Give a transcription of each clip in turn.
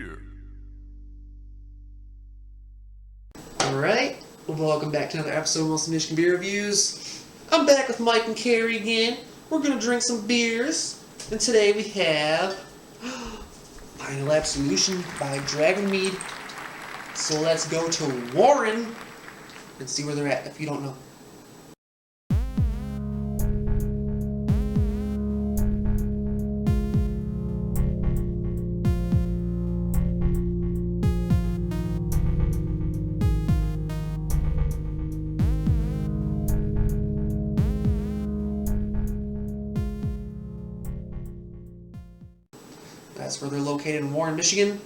beer. Alright, welcome back to another episode of Most Michigan Beer Reviews. I'm back with Mike and Carrie again. We're going to drink some beers. And today we have Final Absolution by Dragonmead. So let's go to Warren and see where they're at if you don't know. That's where they're located in Warren, Michigan.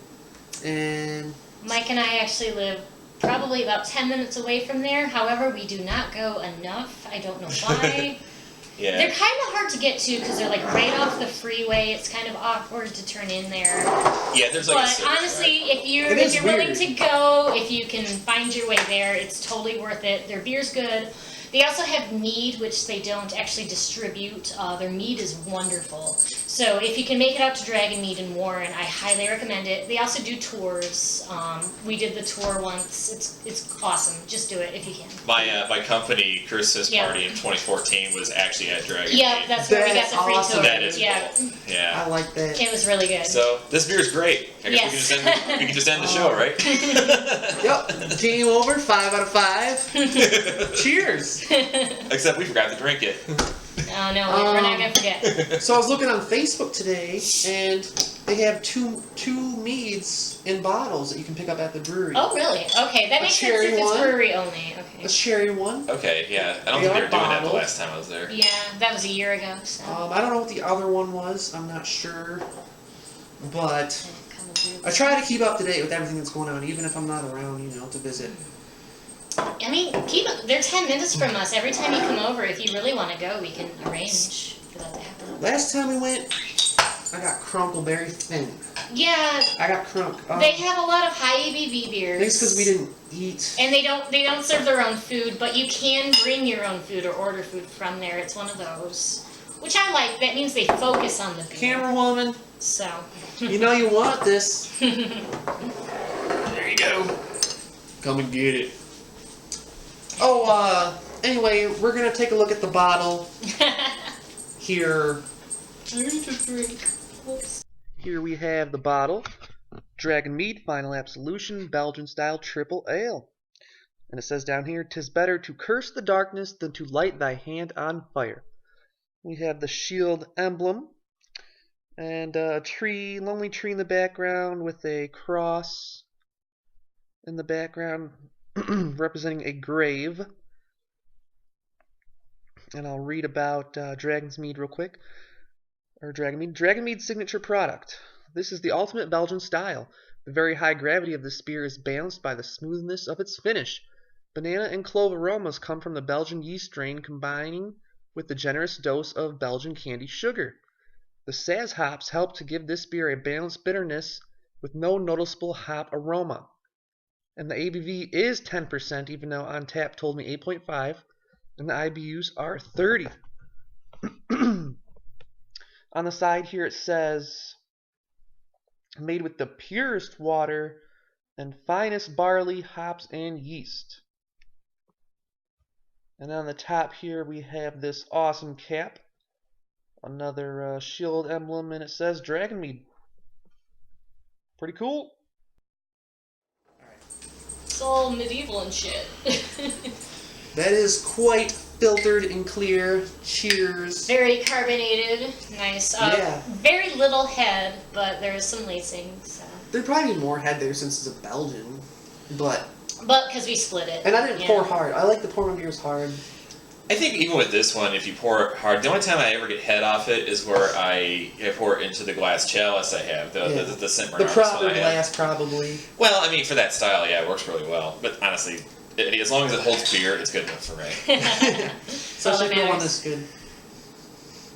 And Mike and I actually live probably about 10 minutes away from there. However, we do not go enough. I don't know why. Yeah. They're kind of hard to get to because they're like right off the freeway. It's kind of awkward to turn in there. Yeah, there's like But honestly, if you're willing to go, if you can find your way there, it's totally worth it. Their beer's good. They also have mead, which they don't actually distribute. Their mead is wonderful. So if you can make it out to Dragonmead in Warren, I highly recommend it. They also do tours. We did the tour once. It's awesome. Just do it if you can. My company Christmas party in 2014 was actually at Dragonmead. Yeah, that's where we got the free tour. That is cool. Yeah. I like that. It was really good. So this beer is great. I guess we can just end the show, right? Yep. Game over. 5 out of 5. Cheers. Except we forgot to drink it. Oh no, we're not gonna forget. So I was looking on Facebook today, and they have two meads in bottles that you can pick up at the brewery. Oh really? Okay, that makes sense if it's brewery only. Okay. A cherry one. Okay, yeah. I don't think they were doing that the last time I was there. Yeah, that was a year ago. So. I don't know what the other one was. I'm not sure, but I try to keep up to date with everything that's going on, even if I'm not around, to visit. I mean, they're 10 minutes from us. Every time you come over, if you really want to go, we can arrange for that to happen. Last time we went, I got Crunkleberry Thin. Yeah. I got Crunk. They have a lot of high ABV beers. I think it's because we didn't eat. And they don't serve their own food, but you can bring your own food or order food from there. It's one of those, which I like. That means they focus on the beer. Camera woman. So. You know you want this. There you go. Come and get it. Oh, anyway, we're going to take a look at the bottle here. Here we have the bottle. Dragonmead Final Absolution Belgian Style Triple Ale. And it says down here, "'Tis better to curse the darkness than to light thy hand on fire." We have the shield emblem. And a tree, lonely tree in the background with a cross in the background. Representing a grave. And I'll read about Dragonmead real quick. Dragonmead's signature product. This is the ultimate Belgian style. The very high gravity of this beer is balanced by the smoothness of its finish. Banana and clove aromas come from the Belgian yeast strain, combining with the generous dose of Belgian candy sugar. The Saz hops help to give this beer a balanced bitterness with no noticeable hop aroma. And the ABV is 10%, even though on tap told me 8.5, and the IBUs are 30. On the side here it says, made with the purest water and finest barley, hops, and yeast. And on the top here we have this awesome cap, another shield emblem, and it says Dragonmead. Pretty cool. It's all medieval and shit. That is quite filtered and clear. Cheers. Very carbonated. Nice. Yeah. Very little head, but there is some lacing. So. There'd probably be more head there since it's a Belgian. But because we split it. And I didn't pour hard. I like to pour my beers hard. I think even with this one, if you pour it hard, the only time I ever get head off it is where I pour it into the glass chalice I have, the St. The Bernard's proper one I have. glass, probably. Well, I mean, for that style, yeah, it works really well. But honestly, as long as it holds beer, it's good enough for me. Especially if the one is good.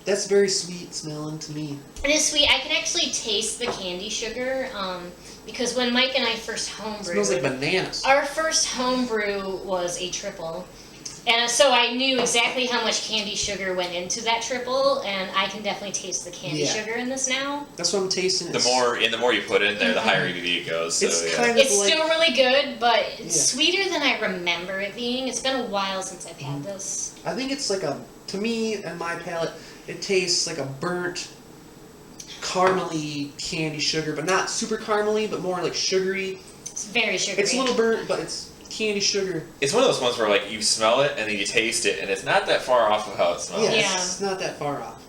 That's very sweet smelling to me. It is sweet. I can actually taste the candy sugar because when Mike and I first homebrewed... It smells like bananas. Our first homebrew was a triple. And so I knew exactly how much candy sugar went into that triple, and I can definitely taste the candy sugar in this now. That's what I'm tasting. The more you put in there, the higher ABV it goes. So, It's kind of It's like, still really good, but it's sweeter than I remember it being. It's been a while since I've had this. I think it's like to me and my palate, it tastes like a burnt, caramely candy sugar, but not super caramely, but more like sugary. It's very sugary. It's a little burnt, but it's candy sugar. It's one of those ones where like you smell it and then you taste it, and it's not that far off of how it smells. Yeah, it's not that far off.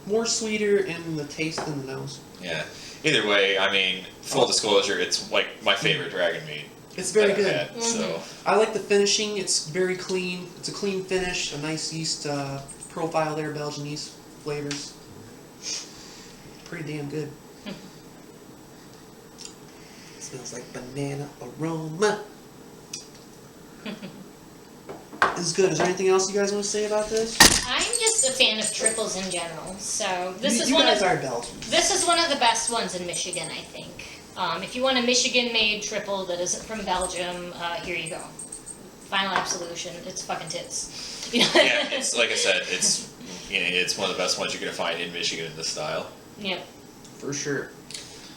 More sweeter in the taste than the nose. Yeah. Either way, I mean, full disclosure, it's like my favorite Dragonmead. It's very that I've good. had, so. I like the finishing. It's very clean. It's a clean finish. A nice yeast profile there, Belgian yeast flavors. Pretty damn good. Smells like banana aroma. This is good. Is there anything else you guys want to say about this? I'm just a fan of triples in general. So this is you one guys of are Belgian. this is one of the best ones in Michigan, I think. If you want a Michigan-made triple that isn't from Belgium, here you go. Final Absolution. It's fucking tits. Yeah, it's like I said, it's one of the best ones you're gonna find in Michigan in this style. Yep. For sure.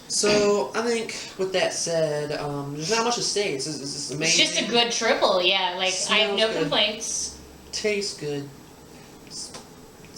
So, I think with that said, there's not much to say. It's amazing. It's just a good triple, yeah. Like, I have no Smells good. complaints. Tastes good.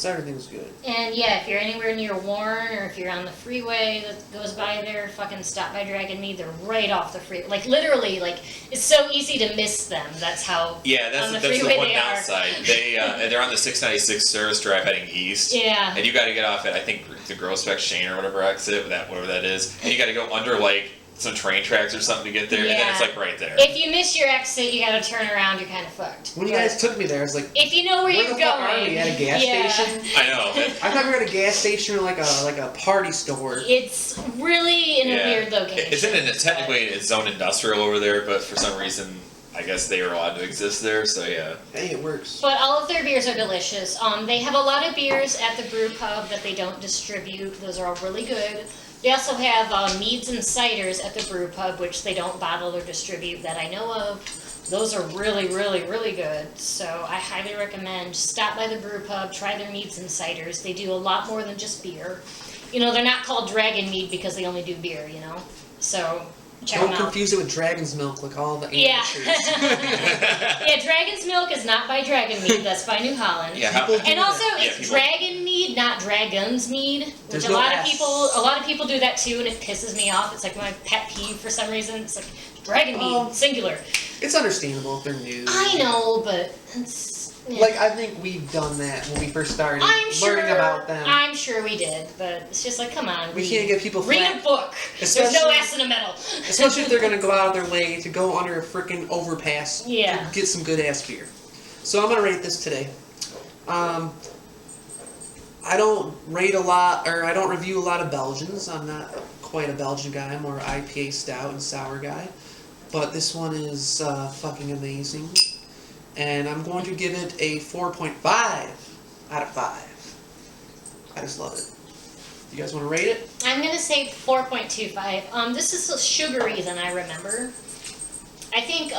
Everything's good. And yeah, if you're anywhere near Warren or if you're on the freeway that goes by there, fucking stop by Dragonmead. They're right off the freeway. Like, literally, like, it's so easy to miss them. That's how Yeah, that's on the the freeway one they are. downside. They're on the 696 service drive heading east. Yeah. And you got to get off at I think the Grossbeck Shane or whatever exit, whatever that is, and you got to go under like some train tracks or something to get there, and then it's Yeah. like right there. If you miss your exit, you gotta turn around, you're kind of fucked. When you guys took me there, I was like, If you know where where you're the fuck are going. we? At a gas yeah. station? I know. I thought we were at a gas station or like a party store. It's really in a weird location. It's technically it's zone industrial over there, but for some reason I guess they are allowed to exist there. So yeah. Hey, it works. But all of their beers are delicious. They have a lot of beers at the brew pub that they don't distribute. Those are all really good. They also have meads and ciders at the brew pub, which they don't bottle or distribute that I know of. Those are really, really, really good. So I highly recommend stop by the brew pub, try their meads and ciders. They do a lot more than just beer. You know, they're not called Dragonmead because they only do beer, you know? So check Don't them out. confuse it with Dragon's Milk like all the Yeah. amateurs. Yeah, Dragon's Milk is not by Dragonmead, that's by New Holland. Yeah. And also, Yeah, it's people- Dragon Mead, not Dragon's Mead, which There's a no lot S. of people do that too, and it pisses me off. It's like my pet peeve for some reason. It's like Dragon Mead, singular. It's understandable if they're new. I know, but it's Like, I think we've done that when we first started I'm learning sure, about them. I'm sure we did, but it's just like, come on, We can't give people read flack. a book. There's no Especially- S in the middle. Especially if they're going to go out of their way to go under a freaking overpass Yeah. to get some good ass beer. So I'm going to rate this today. I don't rate a lot, or I don't review a lot of Belgians. I'm not quite a Belgian guy. I'm more IPA stout and sour guy. But this one is fucking amazing. And I'm going to give it a 4.5 out of 5. I just love it. You guys want to rate it? I'm gonna say 4.25. This is less sugary than I remember. I think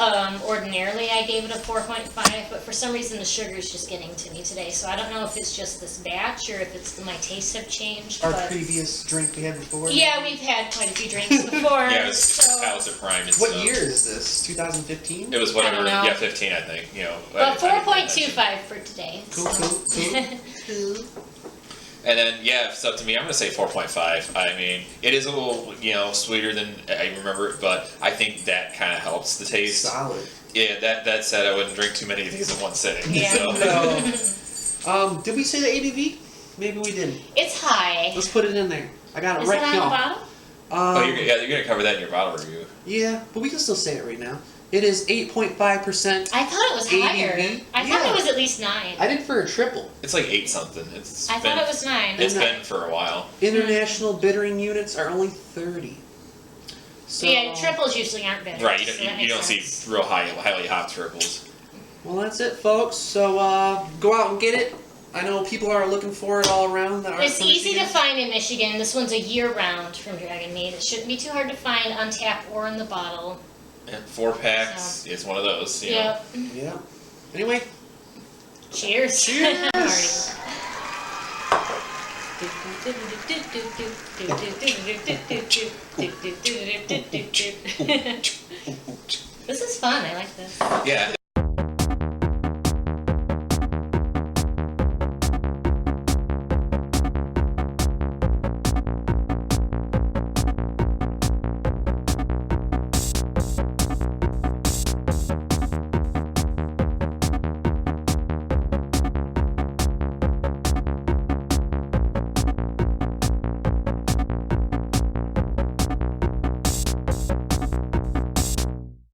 ordinarily I gave it a 4.5, but for some reason the sugar is just getting to me today. So I don't know if it's just this batch or if it's my tastes have changed. Our but previous drink we had before? yeah, we've had quite a few drinks before. Yeah, it was so. Palace of Prime. And What stuff. year is this? 2015? It was whatever. I don't know. Yeah, 15, I think. You know. But I- 4.25 for today. Cool, so. cool. And then, yeah, if it's up to me, I'm going to say 4.5. I mean, it is a little, sweeter than I remember it, but I think that kind of helps the taste. Solid. Yeah, that said, I wouldn't drink too many of these in one sitting. Yeah. So. Did we say the ABV? Maybe we didn't. It's high. Let's put it in there. I got it Is right it on here. the bottom? Oh, you're going to cover that in your bottle review. Yeah, but we can still say it right now. It is 8.5%. I thought it was higher. ABV? I thought Yeah. it was at least 9. I did for a triple. It's like 8 something. It's I been, thought it was 9. It's And been for a while. International bittering units are only 30. So, Yeah, triples usually aren't bitter. Right, so that you makes don't see sense. real highly hopped triples. Well, that's it, folks. So go out and get it. I know people are looking for it all around. That aren't It's from easy to Michigan. find in Michigan. This one's a year-round from Dragonmead. It shouldn't be too hard to find on tap or in the bottle. And 4 packs is one of those. You know. Yep. Yeah. Anyway, Cheers. cheers. This is fun. I like this. Yeah.